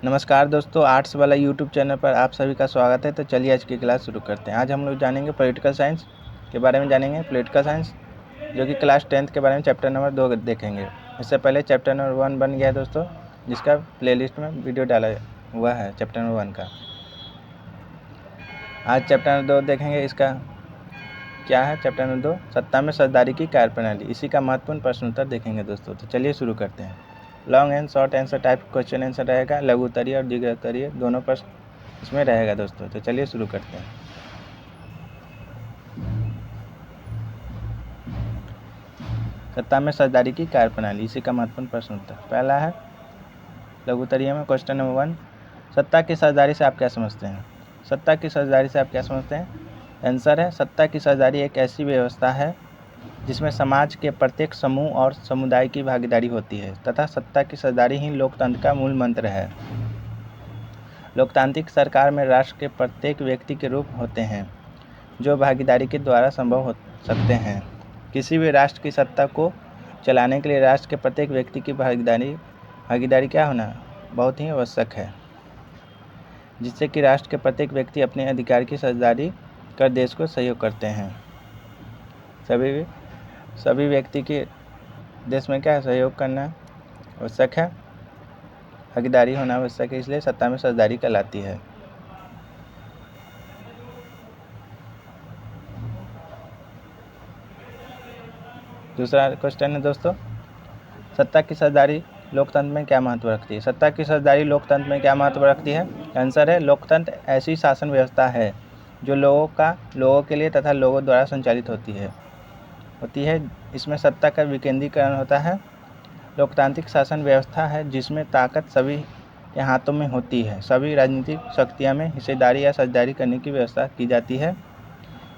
नमस्कार दोस्तों, आर्ट्स वाला यूट्यूब चैनल पर आप सभी का स्वागत है। तो चलिए आज की क्लास शुरू करते हैं। आज हम लोग जानेंगे पॉलिटिकल साइंस के बारे में जानेंगे। पॉलिटिकल साइंस जो कि क्लास 10th के बारे में चैप्टर नंबर 2 देखेंगे। इससे पहले चैप्टर नंबर 1 बन गया है दोस्तों, जिसका प्लेलिस्ट में वीडियो डाला हुआ है चैप्टर नंबर 1 का। आज चैप्टर नंबर 2 देखेंगे। इसका क्या है? चैप्टर नंबर 2 सत्ता में सरदारी की कार्यप्रणाली, इसी का महत्वपूर्ण प्रश्न उत्तर देखेंगे दोस्तों। तो चलिए शुरू करते हैं। Long and short answer type question answer रहेगा, लघु उत्तरीय और दीर्घ उत्तरीय दोनों प्रश्न इसमें रहेगा दोस्तों। तो चलिए शुरू करते हैं। सत्ता में सरदारी की कार्यप्रणाली, इसी का महत्वपूर्ण प्रश्न उत्तर। पहला है लघु उत्तरीय में क्वेश्चन नंबर 1, सत्ता की सरदारी से आप क्या समझते हैं? सत्ता की सरदारी से आप क्या समझते हैं? आंसर है, सत्ता की सरदारी एक ऐसी व्यवस्था है जिसमें समाज के प्रत्येक समूह और समुदाय की भागीदारी होती है तथा सत्ता की सरदारी ही लोकतंत्र का मूल मंत्र है। लोकतांत्रिक सरकार में राष्ट्र के प्रत्येक व्यक्ति के रूप होते हैं जो भागीदारी के द्वारा संभव हो सकते हैं। किसी भी राष्ट्र की सत्ता को चलाने के लिए राष्ट्र के प्रत्येक व्यक्ति की भागीदारी क्या होना बहुत ही आवश्यक है, जिससे कि राष्ट्र के प्रत्येक व्यक्ति अपने अधिकार की सरदारी कर देश को सहयोग करते हैं। सभी व्यक्ति के देश में क्या सहयोग करना आवश्यक है, भागीदारी होना आवश्यक है, इसलिए सत्ता में सरदारी कहलाती है। दूसरा क्वेश्चन है दोस्तों, सत्ता की सरदारी लोकतंत्र में क्या महत्व रखती है? सत्ता की सरदारी लोकतंत्र में क्या महत्व रखती है? आंसर है, लोकतंत्र ऐसी शासन व्यवस्था है जो लोगों के लिए तथा लोगों द्वारा संचालित होती है। इसमें सत्ता का विकेंद्रीकरण होता है। लोकतांत्रिक शासन व्यवस्था है जिसमें ताकत सभी के हाथों में होती है। सभी राजनीतिक शक्तियों में हिस्सेदारी या साझेदारी करने की व्यवस्था की जाती है।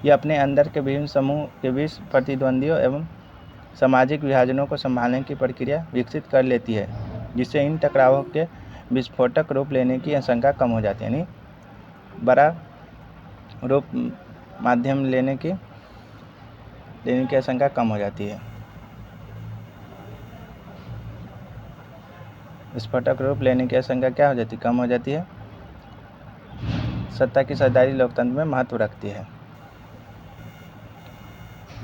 यह अपने अंदर के विभिन्न समूह के बीच प्रतिद्वंदियों एवं सामाजिक विभाजनों को संभालने की प्रक्रिया विकसित कर लेती है, जिससे इन टकरावों के विस्फोटक रूप लेने की आशंका कम हो जाती है, यानी बड़ा रूप माध्यम लेने की आशंका कम हो जाती है। विस्फोटक रूप लेने की आशंका क्या हो जाती है? कम हो जाती है। सत्ता की सरदारी लोकतंत्र में महत्व रखती है।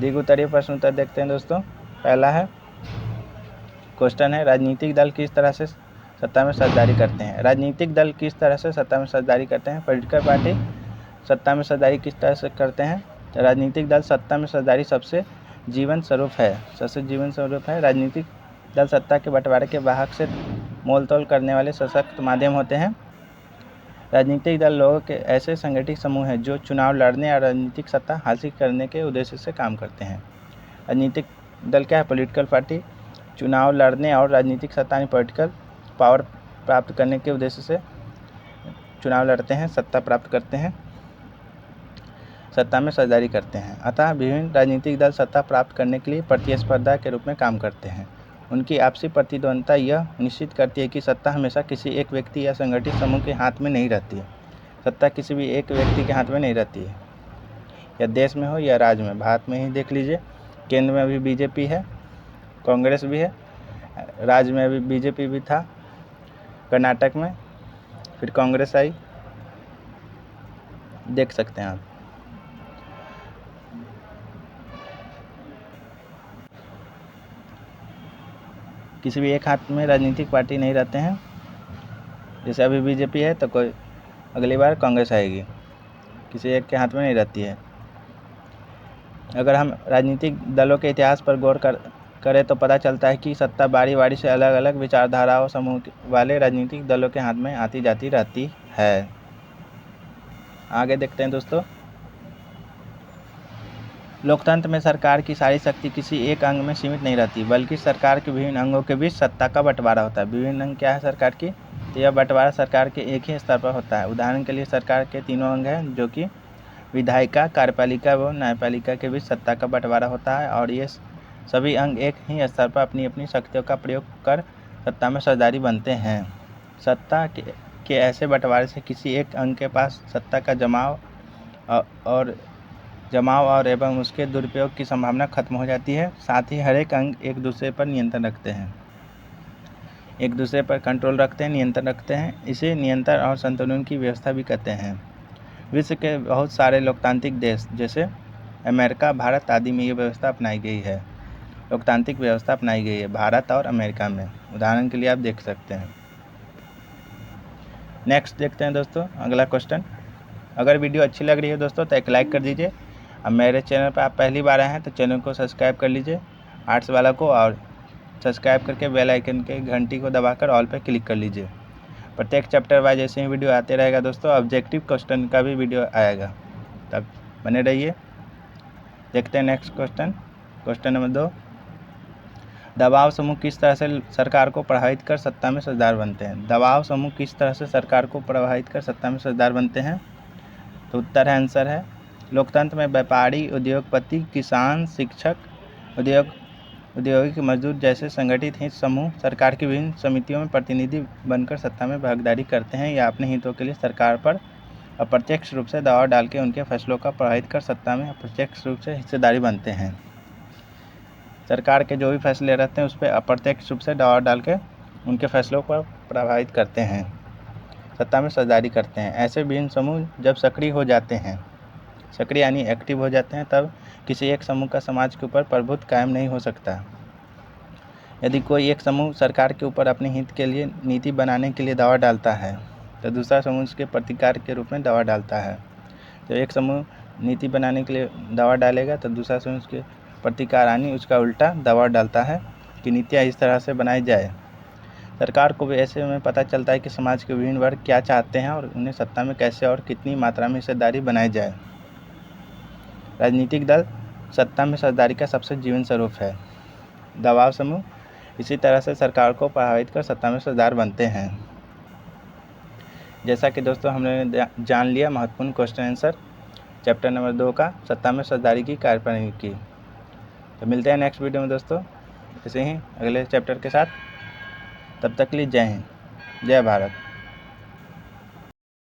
दीर्घ उत्तरीय प्रश्न उत्तर देखते हैं दोस्तों। पहला है क्वेश्चन है, राजनीतिक दल किस तरह से सत्ता में सरदारी करते हैं? राजनीतिक दल किस तरह से सत्ता में सरदारी करते हैं? पॉलिटिकल पार्टी सत्ता में सरदारी किस तरह से करते हैं? राजनीतिक दल सत्ता में सरदारी सबसे जीवंत स्वरूप है। राजनीतिक दल सत्ता के बंटवारे के वाहक से मोल तोल करने वाले सशक्त माध्यम होते हैं। राजनीतिक दल लोगों के ऐसे संगठित समूह हैं जो चुनाव लड़ने और राजनीतिक सत्ता हासिल करने के उद्देश्य से काम करते हैं। राजनीतिक दल क्या है? पॉलिटिकल पार्टी चुनाव लड़ने और राजनीतिक सत्ता यानी पॉलिटिकल पावर प्राप्त करने के उद्देश्य से चुनाव लड़ते हैं, सत्ता प्राप्त करते हैं, सत्ता में सरदारी करते हैं। अतः विभिन्न राजनीतिक दल सत्ता प्राप्त करने के लिए प्रतिस्पर्धा के रूप में काम करते हैं। उनकी आपसी प्रतिद्वंद्विता यह निश्चित करती है कि सत्ता हमेशा किसी एक व्यक्ति या संगठित समूह के हाथ में नहीं रहती है। सत्ता किसी भी एक व्यक्ति के हाथ में नहीं रहती है, या देश में हो या राज्य में। भारत में ही देख लीजिए, केंद्र में अभी बीजेपी है, कांग्रेस भी है, राज्य में अभी बीजेपी भी था, कर्नाटक में फिर कांग्रेस आई, देख सकते हैं आप। किसी भी एक हाथ में राजनीतिक पार्टी नहीं रहते हैं। जैसे अभी बीजेपी है तो कोई अगली बार कांग्रेस आएगी, किसी एक के हाथ में नहीं रहती है। अगर हम राजनीतिक दलों के इतिहास पर गौर करें तो पता चलता है कि सत्ता बारी बारी से अलग अलग विचारधाराओं समूह वाले राजनीतिक दलों के हाथ में आती जाती रहती है। आगे देखते हैं दोस्तों। लोकतंत्र में सरकार की सारी शक्ति किसी एक अंग में सीमित नहीं रहती, बल्कि सरकार के विभिन्न अंगों के बीच सत्ता का बंटवारा होता है। विभिन्न अंग क्या है सरकार की? तो यह बंटवारा सरकार के एक ही स्तर पर होता है। उदाहरण के लिए सरकार के 3 अंग हैं, जो कि विधायिका, कार्यपालिका व न्यायपालिका के बीच सत्ता का बंटवारा होता है, और ये सभी अंग एक ही स्तर पर अपनी अपनी शक्तियों का प्रयोग कर सत्ता में सरदारी बनते हैं। सत्ता के ऐसे बंटवारे से किसी एक अंग के पास सत्ता का जमाव और एवं उसके दुरुपयोग की संभावना खत्म हो जाती है। साथ ही हर एक अंग एक दूसरे पर नियंत्रण रखते हैं। एक दूसरे पर कंट्रोल रखते हैं, नियंत्रण रखते हैं। इसे नियंत्रण और संतुलन की व्यवस्था भी कहते हैं। विश्व के बहुत सारे लोकतांत्रिक देश जैसे अमेरिका, भारत आदि में ये व्यवस्था अपनाई गई है। लोकतांत्रिक व्यवस्था अपनाई गई है भारत और अमेरिका में। उदाहरण के लिए आप देख सकते हैं। नेक्स्ट देखते हैं दोस्तों अगला क्वेश्चन। अगर वीडियो अच्छी लग रही है दोस्तों तो एक लाइक कर दीजिए। अब मेरे चैनल पर आप पहली बार आए हैं तो चैनल को सब्सक्राइब कर लीजिए, आर्ट्स वाला को, और सब्सक्राइब करके बेल आइकन के घंटी को दबाकर ऑल पर क्लिक कर लीजिए। प्रत्येक चैप्टर वाइज ऐसे ही वीडियो आते रहेगा दोस्तों। ऑब्जेक्टिव क्वेश्चन का भी वीडियो आएगा, तब बने रहिए। देखते हैं नेक्स्ट क्वेश्चन। क्वेश्चन नंबर 2, दबाव समूह किस तरह से सरकार को प्रभावित कर सत्ता में साझेदार बनते हैं? दबाव समूह किस तरह से सरकार को प्रभावित कर सत्ता में साझेदार बनते हैं? तो उत्तर है, आंसर है, लोकतंत्र में व्यापारी, उद्योगपति, किसान, शिक्षक, औद्योगिक मजदूर जैसे संगठित हित समूह सरकार की विभिन्न समितियों में प्रतिनिधि बनकर सत्ता में भागीदारी करते हैं या अपने हितों के लिए सरकार पर अप्रत्यक्ष रूप से दबाव डाल के उनके फैसलों का प्रभावित कर सत्ता में अप्रत्यक्ष रूप से हिस्सेदारी बनते हैं। सरकार के जो भी फैसले रहते हैं उस पर अप्रत्यक्ष रूप से दबाव डाल के उनके फैसलों पर प्रभावित करते हैं, सत्ता में साझेदारी करते हैं। ऐसे विभिन्न समूह जब सक्रिय हो जाते हैं, सक्रिय यानी एक्टिव हो जाते हैं, तब किसी एक समूह का समाज के ऊपर प्रभुत्व कायम नहीं हो सकता। यदि कोई एक समूह सरकार के ऊपर अपने हित के लिए नीति बनाने के लिए दबाव डालता है तो दूसरा समूह उसके प्रतिकार के रूप में दबाव डालता है। जब एक समूह नीति बनाने के लिए दबाव डालेगा तो दूसरा समूह उसके प्रतिकार यानी उसका उल्टा दबाव डालता है कि नीतियाँ इस तरह से बनाई जाए। सरकार को भी ऐसे में पता चलता है कि समाज के विभिन्न वर्ग क्या चाहते हैं और उन्हें सत्ता में कैसे और कितनी मात्रा में हिस्सेदारी बनाई जाए। राजनीतिक दल सत्ता में साझेदारी का सबसे जीवन स्वरूप है। दबाव समूह इसी तरह से सरकार को प्रभावित कर सत्ता में साझेदार बनते हैं। जैसा कि दोस्तों हमने जान लिया महत्वपूर्ण क्वेश्चन आंसर चैप्टर नंबर 2 का, सत्ता में साझेदारी की कार्यप्रणाली की। तो मिलते हैं नेक्स्ट वीडियो में दोस्तों ऐसे ही अगले चैप्टर के साथ। तब तक के लिए जय हिंद, जय भारत।